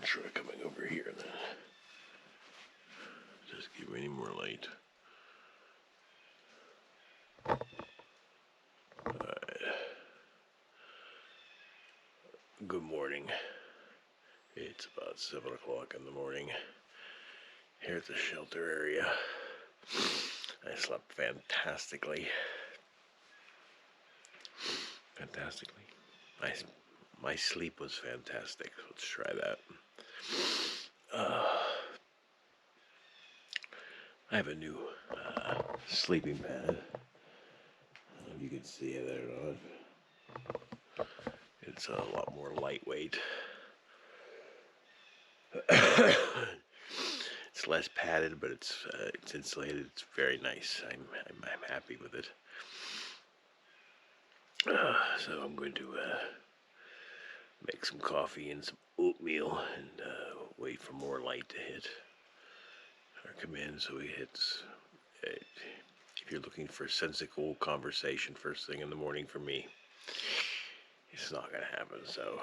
Try coming over here then. Just give me any more light. Alright. Good morning. It's about 7 o'clock in the morning. Here at the shelter area. I slept fantastically. My sleep was fantastic. Let's try that. I have a new sleeping pad. I don't know if you can see it there or not. It's a lot more lightweight. It's less padded, but it's insulated. It's very nice. I'm happy with it. So I'm going to make some coffee and some oatmeal and wait for more light to hit or come in. So he hits. If you're looking for sensical conversation first thing in the morning for me, it's not going to happen. So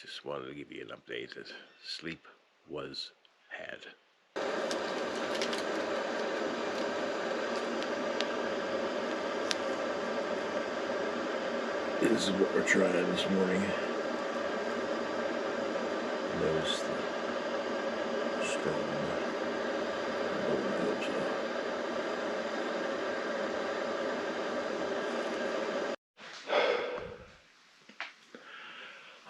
just wanted to give you an update that sleep was had. This is what we're trying this morning. Notice the strong hills.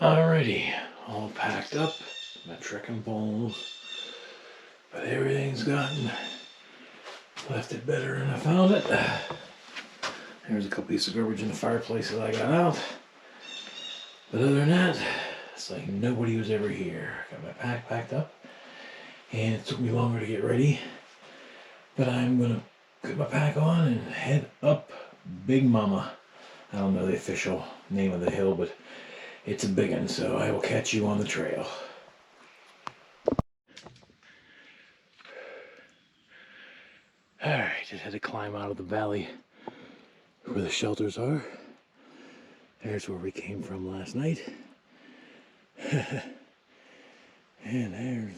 Alrighty, all packed up. My trekking poles, but everything's gotten left it better than I found it. There's a couple pieces of garbage in the fireplace that I got out. But other than that, it's like nobody was ever here. Got my pack packed up, and it took me longer to get ready. But I'm gonna put my pack on and head up Big Mama. I don't know the official name of the hill, but it's a big one, so I will catch you on the trail. Alright, just had to climb out of the valley where the shelters are. There's where we came from last night. And there's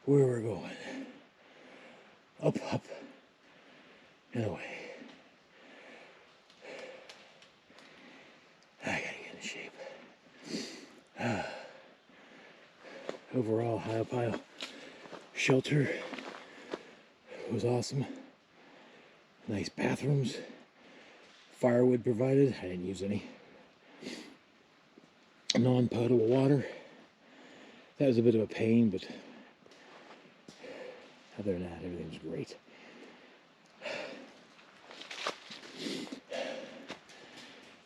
where we're going. Up, up, and away. I gotta get in shape. Overall, High shelter was awesome. Nice bathrooms. Firewood provided. I didn't use any. Non-potable water. That was a bit of a pain, but other than that, everything's great.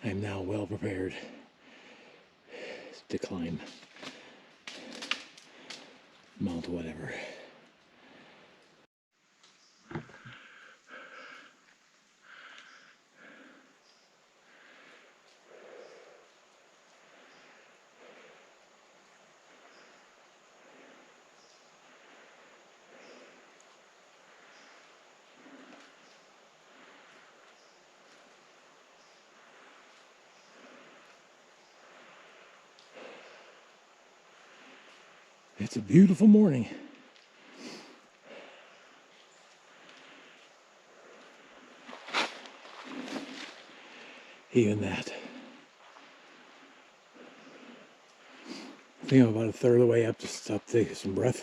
I am now well prepared to climb Mount whatever. It's a beautiful morning. Even that. I think I'm about a third of the way up to stop taking some breath.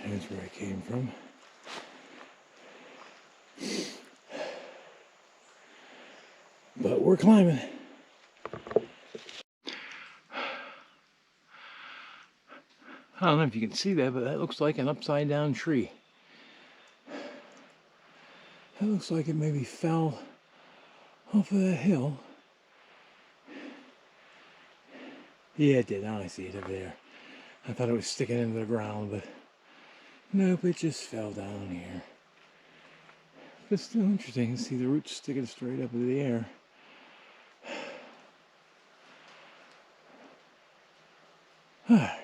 There's where I came from. But we're climbing. I don't know if you can see that, but that looks like an upside down tree. That looks like it maybe fell off of that hill. Yeah, it did. Now I see it over there. I thought it was sticking into the ground, but nope, it just fell down here. But it's still interesting to see the roots sticking straight up into the air.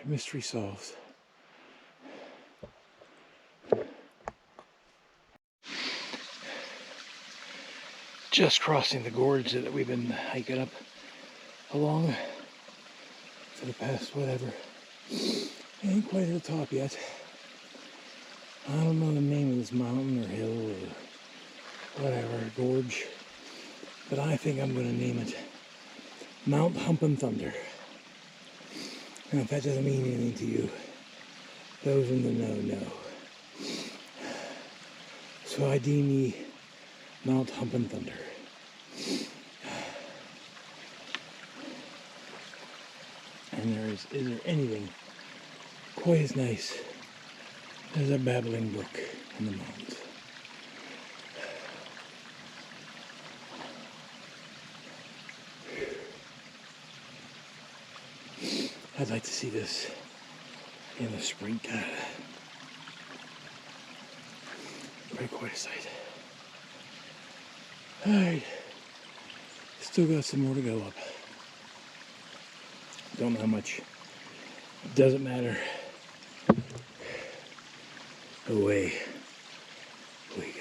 Mystery solved. just crossing the gorge that we've been hiking up along for the past whatever. Ain't quite at the top yet. I don't know the name of this mountain or hill or whatever, gorge, but I think I'm going to name it Mount Humpin' Thunder. And if that doesn't mean anything to you, those in the know know. So I deem me Mount Humpin' Thunder. And is there anything quite as nice as a babbling brook in the mountains? I'd like to see this in the springtime. Pretty quite a sight. Alright, still got some more to go up. Don't know how much. Doesn't matter. Away we go.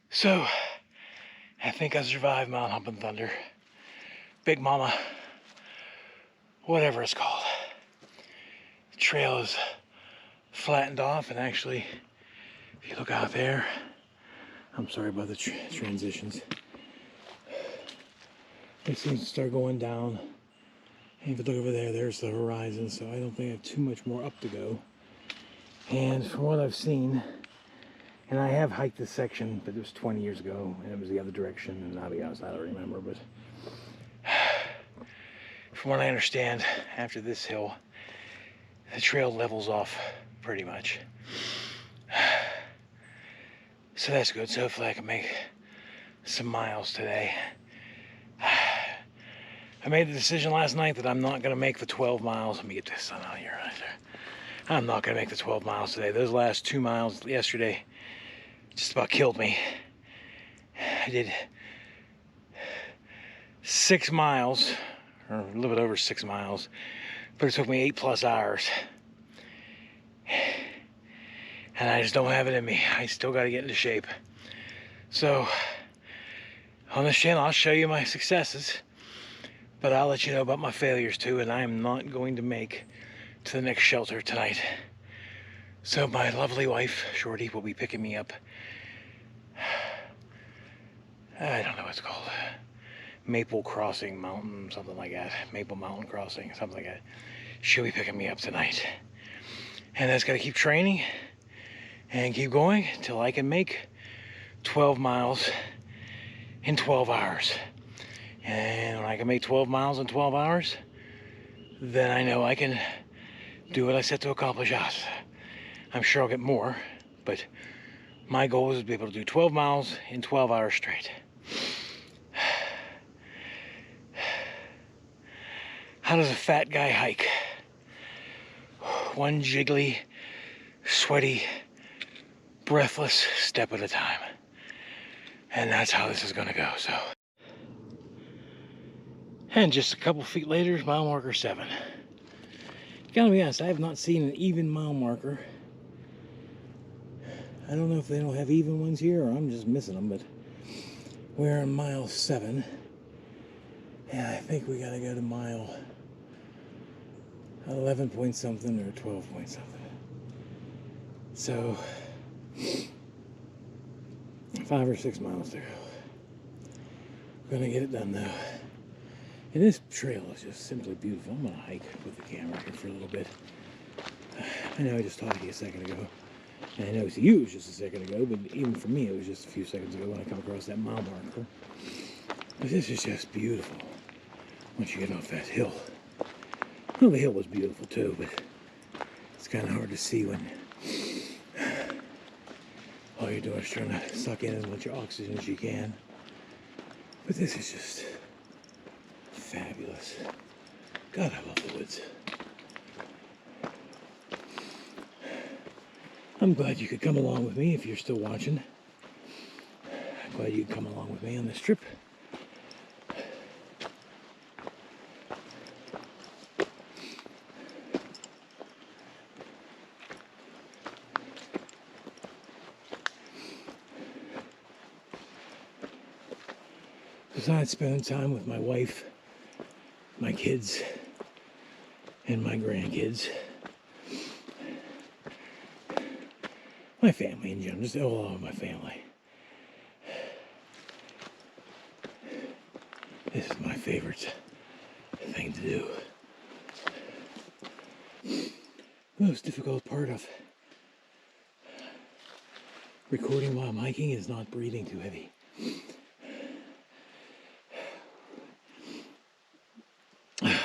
So, I think I survived Mount Humpin' Thunder. Big Mama, whatever it's called. The trail is flattened off, and actually, if you look out there, I'm sorry about the transitions. It seems to start going down. And if you look over there, there's the horizon, so I don't think I have too much more up to go. And from what I've seen, and I have hiked this section, but it was 20 years ago, and it was the other direction, and I'll be honest, I don't remember, but from what I understand, after this hill, the trail levels off pretty much. So that's good. So hopefully I can make some miles today. I made the decision last night that I'm not going to make the 12 miles. Let me get this sun out here. Right there. I'm not going to make the 12 miles today. Those last 2 miles yesterday just about killed me. I did 6 miles, or a little bit over 6 miles, but it took me 8+ hours. And I just don't have it in me. I still got to get into shape. So, on this channel, I'll show you my successes, but I'll let you know about my failures too, and I am not going to make to the next shelter tonight. So my lovely wife, Shorty, will be picking me up. I don't know what it's called. Maple Crossing Mountain, something like that. Maple Mountain Crossing, something like that. She'll be picking me up tonight. And I just got to keep training and keep going until I can make 12 miles in 12 hours. And when I can make 12 miles in 12 hours, then I know I can do what I set to accomplish. I'm sure I'll get more, but my goal is to be able to do 12 miles in 12 hours straight. How does a fat guy hike? One jiggly, sweaty, breathless step at a time. And that's how this is gonna go, so. And just a couple feet later, mile marker 7. Gotta be honest, I have not seen an even mile marker. I don't know if they don't have even ones here or I'm just missing them, but we're on mile 7. And I think we gotta go to mile 11 point something or 12 point something. So, 5 or 6 miles to go. Gonna get it done though. And this trail is just simply beautiful. I'm gonna hike with the camera here for a little bit. I know I just talked to you a second ago. And I know to you it was just a second ago, but even for me it was just a few seconds ago when I come across that mile marker. But this is just beautiful once you get off that hill. Well, the hill was beautiful too, but it's kind of hard to see when all you're doing is trying to suck in as much oxygen as you can. But this is just fabulous. God, I love the woods. I'm glad you could come along with me if you're still watching. I'm glad you could come along with me on this trip. besides spending time with my wife, my kids, and my grandkids, my family in general, just all of my family. This is my favorite thing to do. The most difficult part of recording while I'm hiking is not breathing too heavy.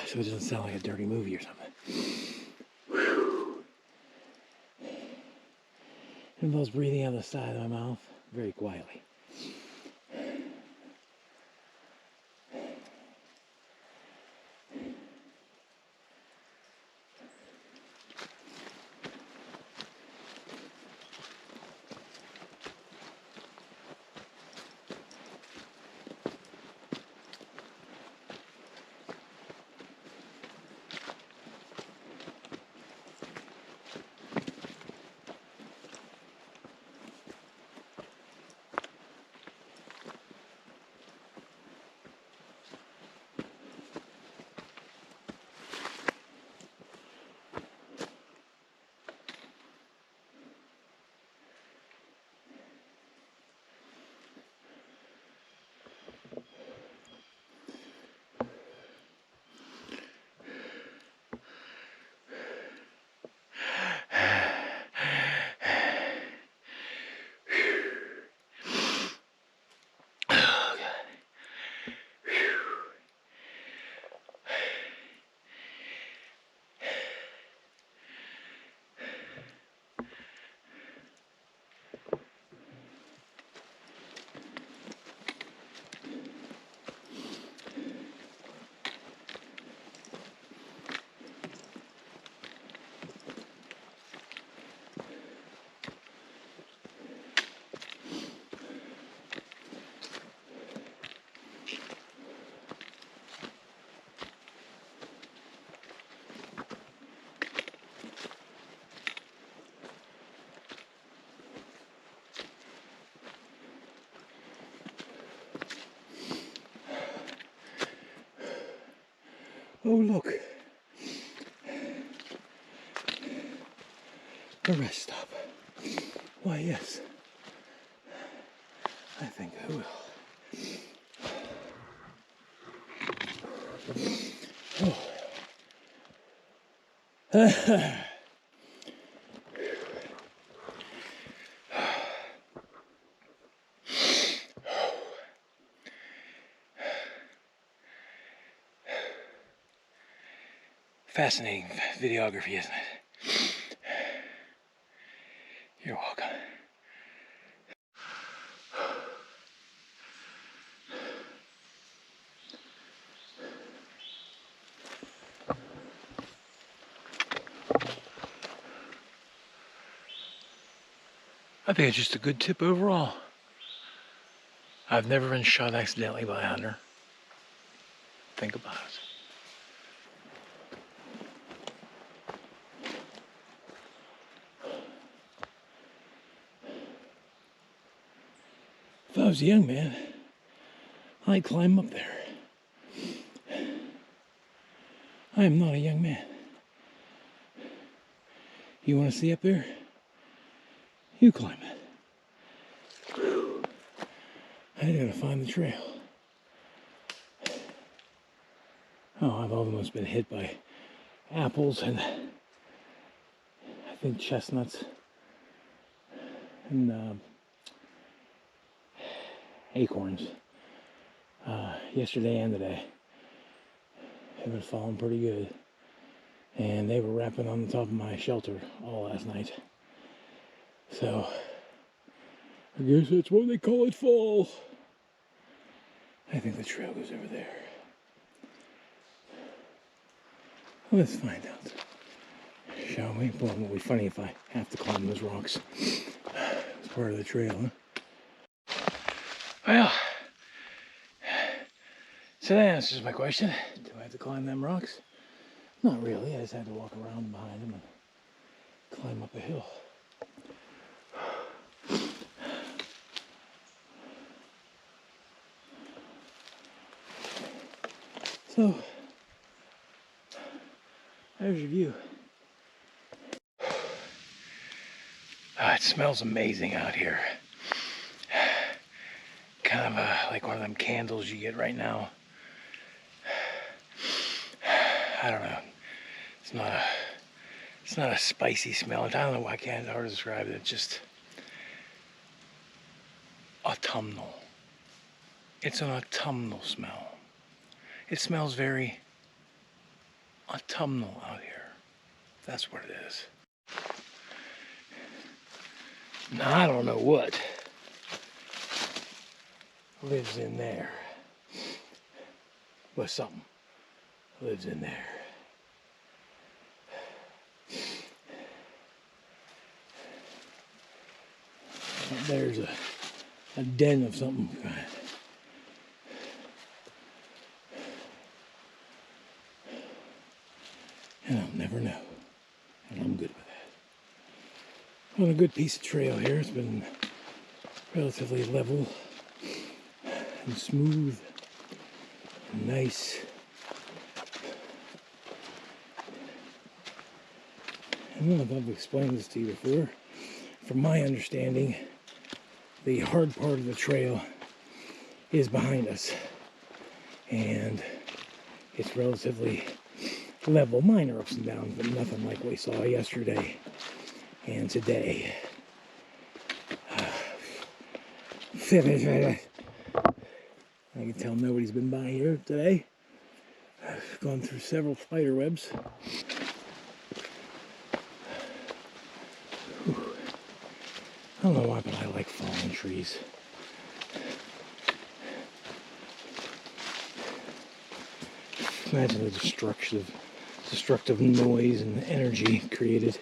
So it doesn't sound like a dirty movie or something. It involves breathing out the side of my mouth very quietly. Oh, look. A rest stop. Why, yes. I think I will. Oh. Fascinating videography, isn't it? You're welcome. I think it's just a good tip overall. I've never been shot accidentally by a hunter. Think about it. If I was a young man, I'd climb up there. I am not a young man. You want to see up there? You climb it. I gotta find the trail. Oh, I've almost been hit by apples and I think chestnuts and acorns yesterday and today. Have been falling pretty good, and they were wrapping on the top of my shelter all last night. So I guess that's why they call it fall. I think the trail goes over there. Let's find out, shall we? Boy, it will be funny if I have to climb those rocks. It's part of the trail, huh? Well, so that answers my question. Do I have to climb them rocks? Not really. I just had to walk around behind them and climb up a hill. So, there's your view. It smells amazing out here. Kind of like one of them candles you get right now. I don't know. It's not a spicy smell. I don't know why I can't hard to describe it. It's just autumnal. It's an autumnal smell. It smells very autumnal out here. That's what it is. Now, I don't know what lives in there, but something lives in there. There's a den of something. And I'll never know. And I'm good with that. On a good piece of trail here. It's been relatively level and smooth and nice. I don't know if I've explained this to you before. From my understanding, the hard part of the trail is behind us. And it's relatively level, minor ups and downs, but nothing like we saw yesterday and today. I can tell nobody's been by here today. I've gone through several spider webs. I don't know why, but I like fallen trees. Imagine the destructive noise and energy created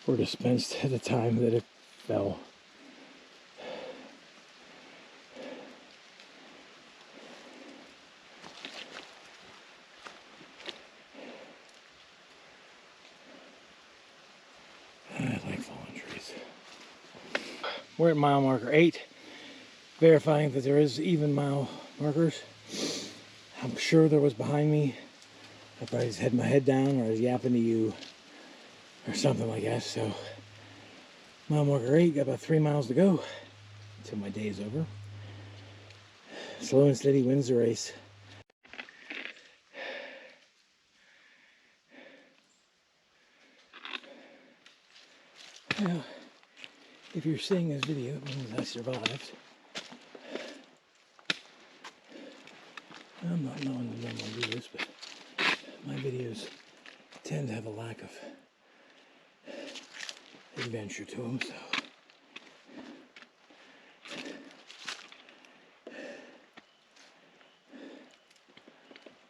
or dispensed at the time that it fell. I like fallen trees. We're at mile marker 8, verifying that there is even mile markers. I'm sure there was behind me. I probably just had my head down, or I was yapping to you, or something like that. So, mile marker 8, got about 3 miles to go until my day is over. Slow and steady wins the race. Now, if you're seeing this video, it means I survived. I'm not knowing to normally do this, but my videos tend to have a lack of adventure to them, so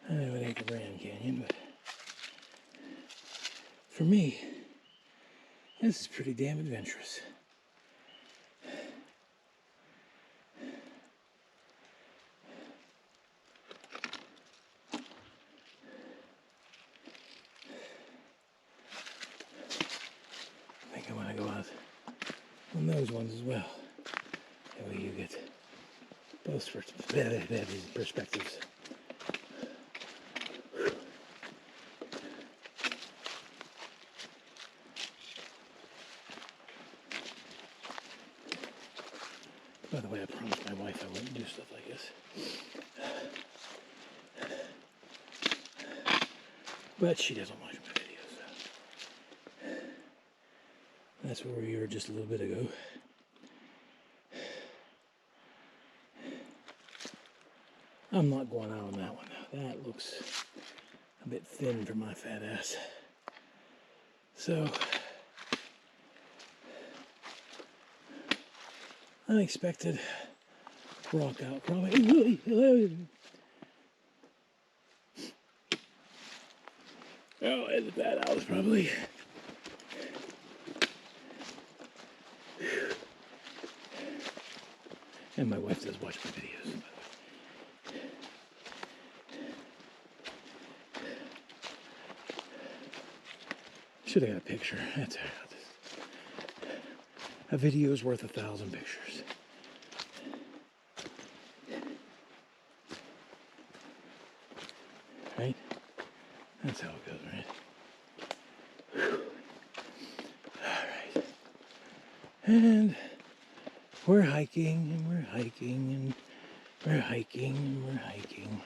I know it ain't the Grand Canyon, but for me, this is pretty damn adventurous. I think I want to go out on those ones as well. That way you get both perspectives. By the way, I promised my wife I wouldn't do stuff like this. But she doesn't watch my videos. So. That's where we were just a little bit ago. I'm not going out on that one. That looks a bit thin for my fat ass. So, unexpected rock out probably. Oh, edit that out probably. And my wife does watch my videos. Should have got a picture. That's all right. A video is worth 1,000 pictures. That's how it goes, right? Whew. All right. And we're hiking, and we're hiking, and we're hiking, and we're hiking.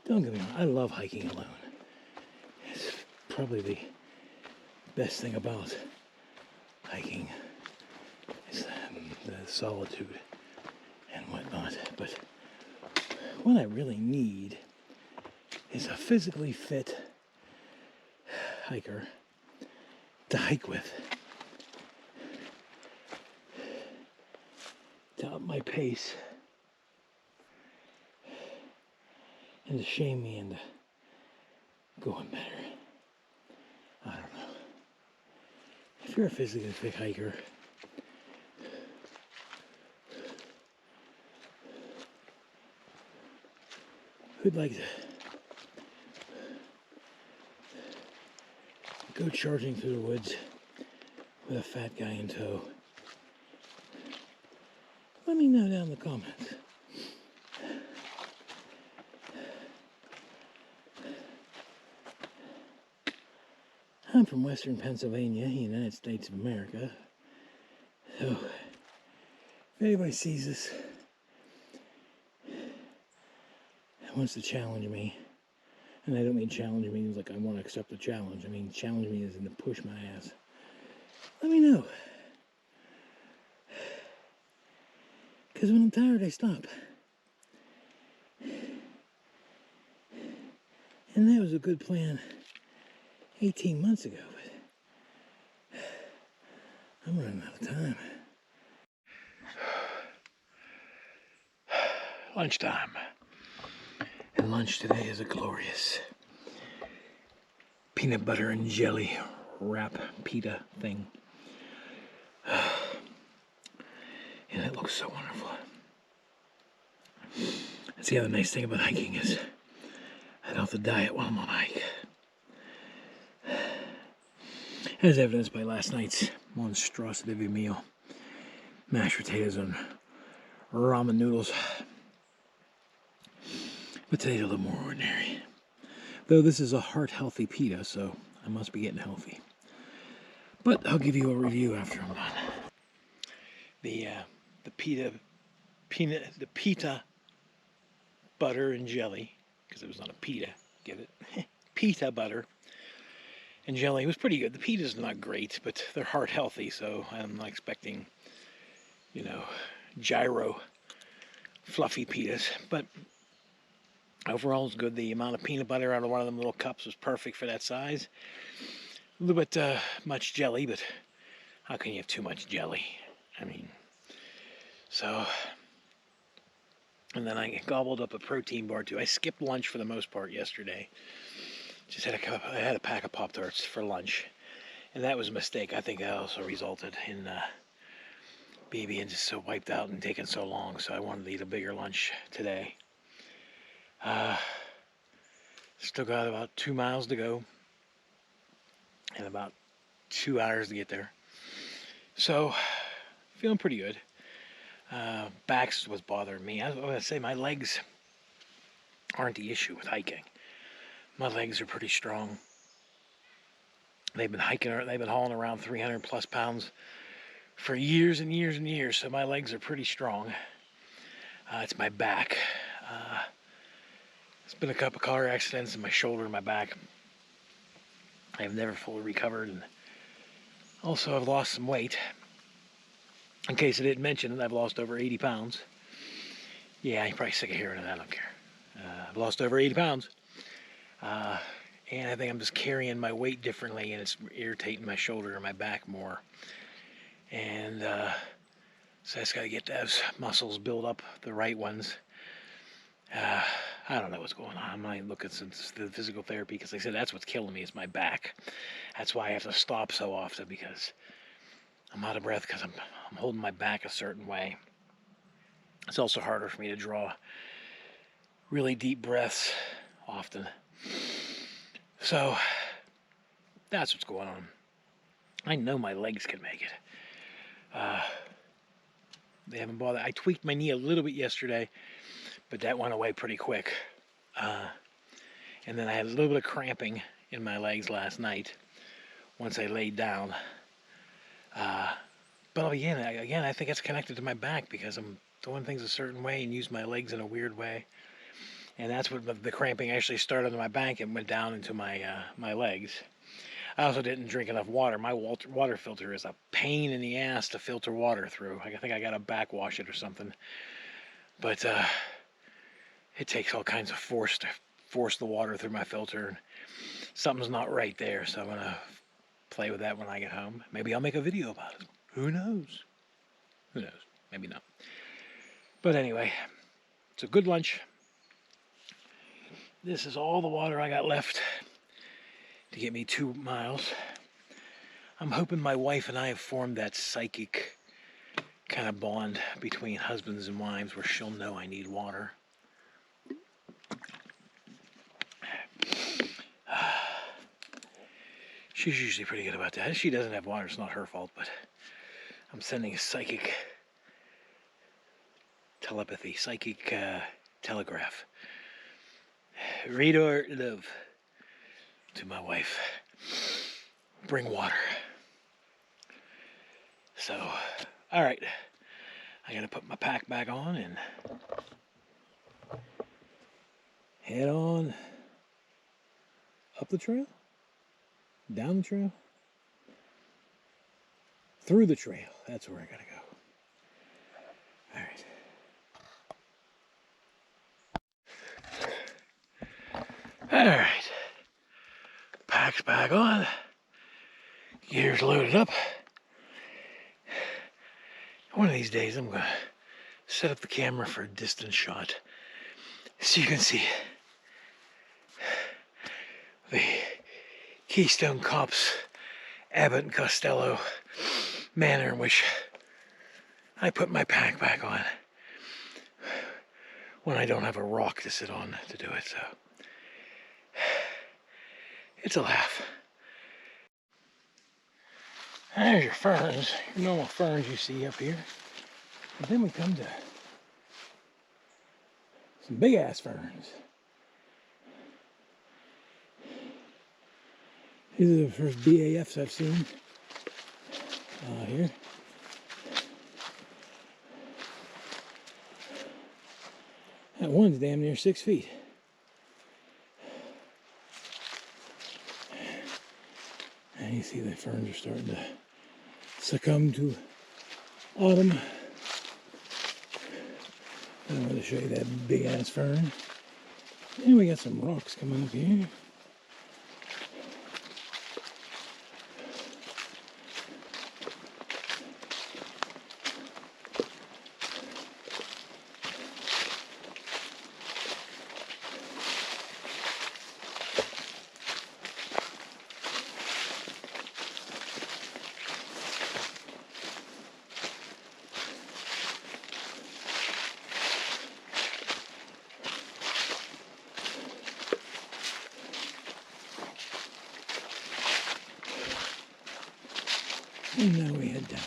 Don't get me wrong, I love hiking alone. It's probably the best thing about hiking is the solitude and whatnot. But what I really need is a physically fit hiker to hike with, to up my pace and to shame me into going better. I don't know. If you're a physically fit hiker, who'd like to go charging through the woods with a fat guy in tow? Let me know down in the comments. I'm from Western Pennsylvania, United States of America. So, if anybody sees this and wants to challenge me, and I don't mean challenge me as like I want to accept a challenge. I mean challenge me as in to push my ass. Let me know. Because when I'm tired, I stop. And that was a good plan 18 months ago, but I'm running out of time. Lunchtime. And lunch today is a glorious peanut butter and jelly wrap pita thing. And it looks so wonderful. That's the other nice thing about hiking is I don't have to diet while I'm on a hike. As evidenced by last night's monstrosity of a meal. Mashed potatoes and ramen noodles. But today's a little more ordinary. Though this is a heart-healthy pita, so I must be getting healthy. But I'll give you a review after I'm done. The pita butter and jelly, because it was not a pita, get it? Pita butter and jelly was pretty good. The pita's not great, but they're heart healthy, so I'm not expecting, gyro fluffy pitas. But overall, it's good. The amount of peanut butter out of one of them little cups was perfect for that size. A little bit much jelly, but how can you have too much jelly? I mean, so. And then I gobbled up a protein bar too. I skipped lunch for the most part yesterday. Just had I had a pack of Pop-Tarts for lunch, and that was a mistake. I think that also resulted in me being just so wiped out and taking so long. So I wanted to eat a bigger lunch today. Still got about 2 miles to go, and about 2 hours to get there. So feeling pretty good. Back's what's bothering me. I was going to say my legs aren't the issue with hiking. My legs are pretty strong. They've been hauling around 300 plus pounds for years and years and years, so my legs are pretty strong. It's my back. It's been a couple car accidents in my shoulder and my back. I have never fully recovered, and also I've lost some weight. In case I didn't mention it, I've lost over 80 pounds. Yeah, you're probably sick of hearing it. I don't care. I've lost over 80 pounds. And I think I'm just carrying my weight differently, and it's irritating my shoulder and my back more. And so I just got to get those muscles build up, the right ones. I don't know what's going on. I might look at some the physical therapy, because like I said, that's what's killing me is my back. That's why I have to stop so often, because I'm out of breath because I'm holding my back a certain way. It's also harder for me to draw really deep breaths often. So that's what's going on. I know my legs can make it. They haven't bothered. I tweaked my knee a little bit yesterday, but that went away pretty quick. And then I had a little bit of cramping in my legs last night once I laid down. But again, I think it's connected to my back because I'm doing things a certain way and use my legs in a weird way. And that's what the cramping actually started on my back and went down into my legs. I also didn't drink enough water. My water filter is a pain in the ass to filter water through. I think I got to backwash it or something. But it takes all kinds of force to force the water through my filter. Something's not right there, so I'm going to play with that when I get home. Maybe I'll make a video about it. Who knows? Who knows? Maybe not. But anyway, it's a good lunch. This is all the water I got left to get me 2 miles. I'm hoping my wife and I have formed that psychic kind of bond between husbands and wives where she'll know I need water. She's usually pretty good about that. If she doesn't have water, it's not her fault, but I'm sending a psychic telepathy, psychic telegraph. Read or live to my wife. Bring water. So, all right. I gotta put my pack back on and head on up the trail, down the trail, through the trail. That's where I gotta go. All right. All right, pack's back on, gears loaded up. One of these days I'm going to set up the camera for a distance shot so you can see the Keystone Cops, Abbott and Costello manner in which I put my pack back on when I don't have a rock to sit on to do it, so it's a laugh. There's your ferns, your normal ferns you see up here. But then we come to some big ass ferns. These are the first BAFs I've seen here. That one's damn near 6 feet. And you see the ferns are starting to succumb to autumn. I want to show you that big ass fern. And we got some rocks coming up here. And now we head down.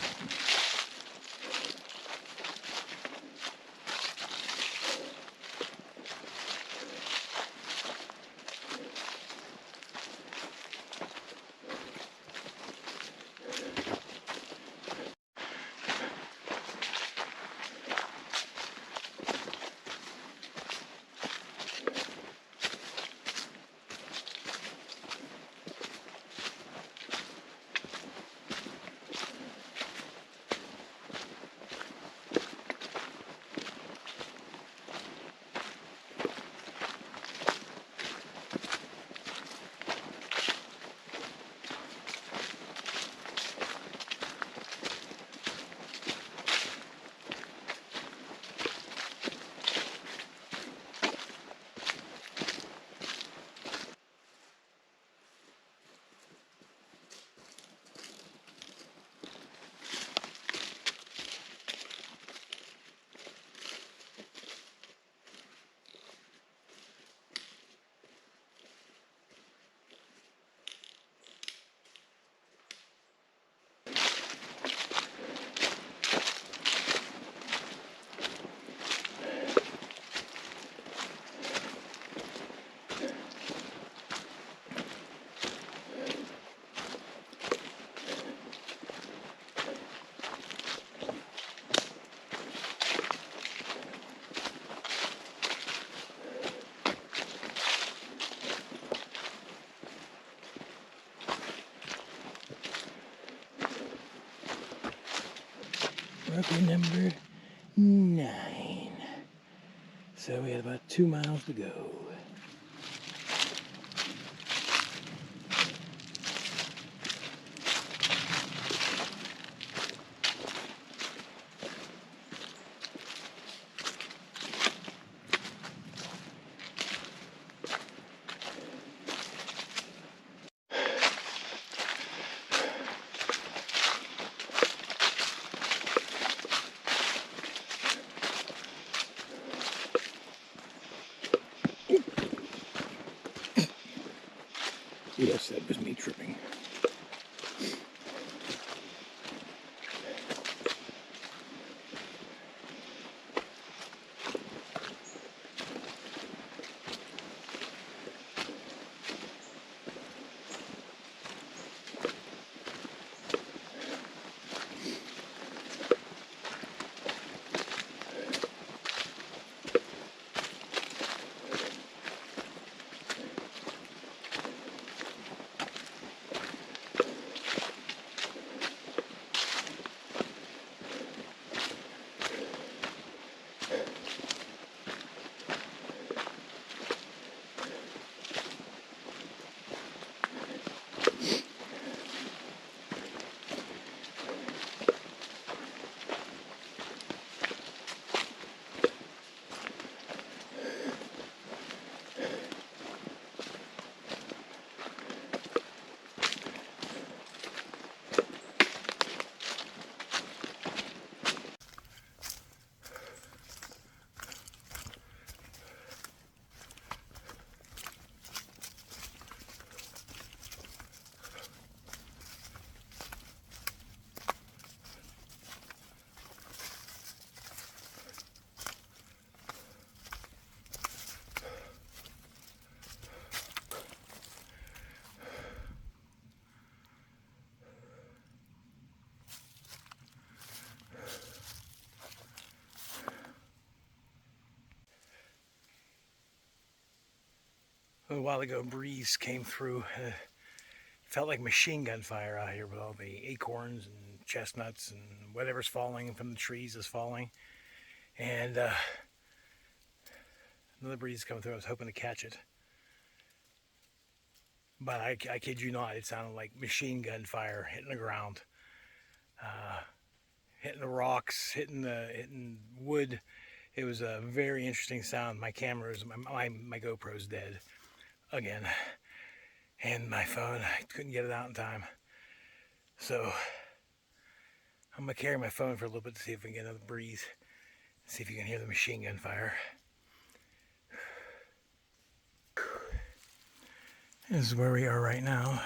Rucker number 9. So we had about 2 miles to go. Yes, that was me tripping. A while ago, a breeze came through. Felt like machine gun fire out here with all the acorns and chestnuts and whatever's falling from the trees is falling. And another breeze coming through. I was hoping to catch it. But I kid you not, it sounded like machine gun fire hitting the ground. Hitting the rocks, hitting wood. It was a very interesting sound. My camera's, my GoPro's dead again. And my phone, I couldn't get it out in time. So I'm gonna carry my phone for a little bit to see if we can get another breeze. See if you can hear the machine gun fire. This is where we are right now.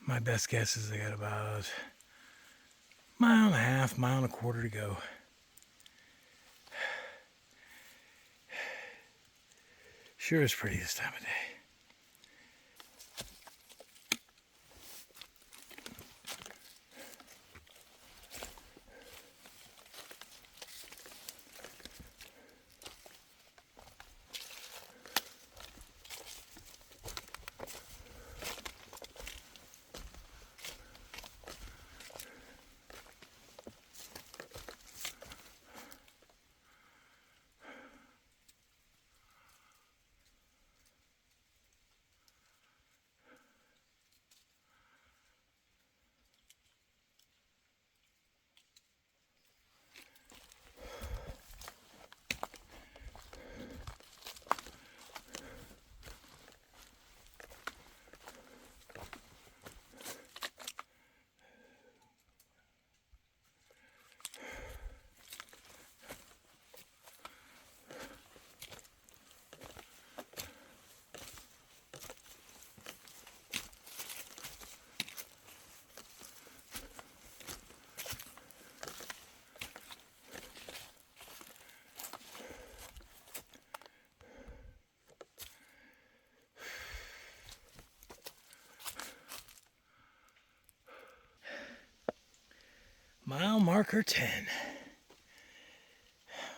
My best guess is I got about a mile and a half, mile and a quarter to go. Sure is pretty this time of day. Mile marker 10.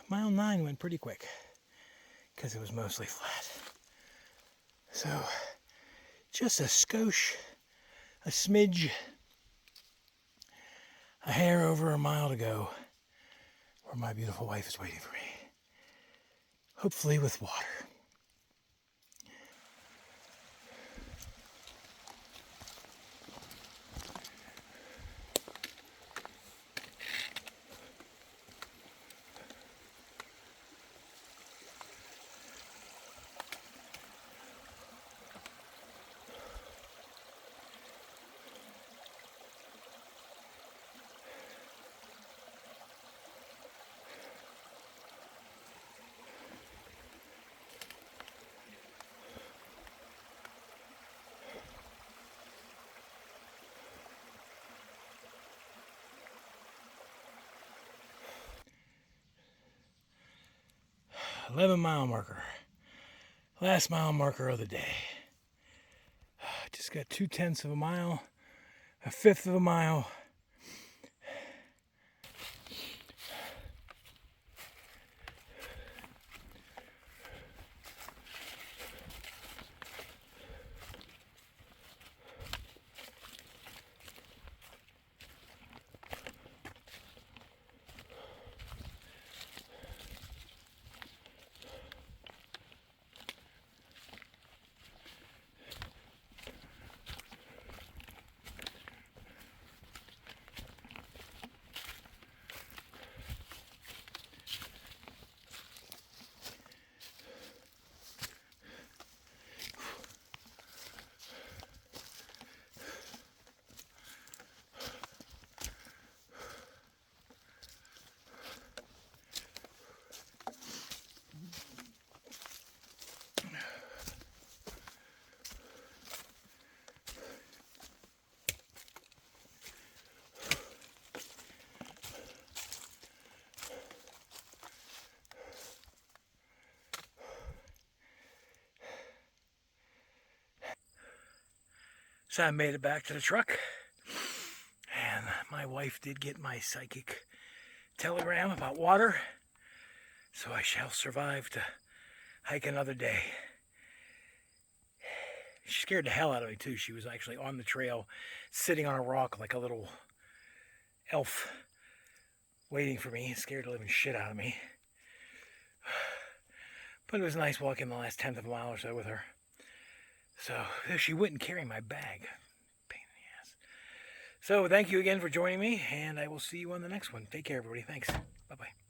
Mile 9 went pretty quick because it was mostly flat. So just a skosh, a smidge a hair over a mile to go, where my beautiful wife is waiting for me. Hopefully with water. $11-mile marker. Last mile marker of the day. Just got 2/10 of a mile, a 1/5 of a mile. So I made it back to the truck, and my wife did get my psychic telegram about water, so I shall survive to hike another day. She scared the hell out of me too. She was actually on the trail, sitting on a rock like a little elf, waiting for me. Scared the living shit out of me. But it was nice walking the last 1/10 of a mile or so with her. So she wouldn't carry my bag. Pain in the ass. So thank you again for joining me, and I will see you on the next one. Take care, everybody. Thanks. Bye-bye.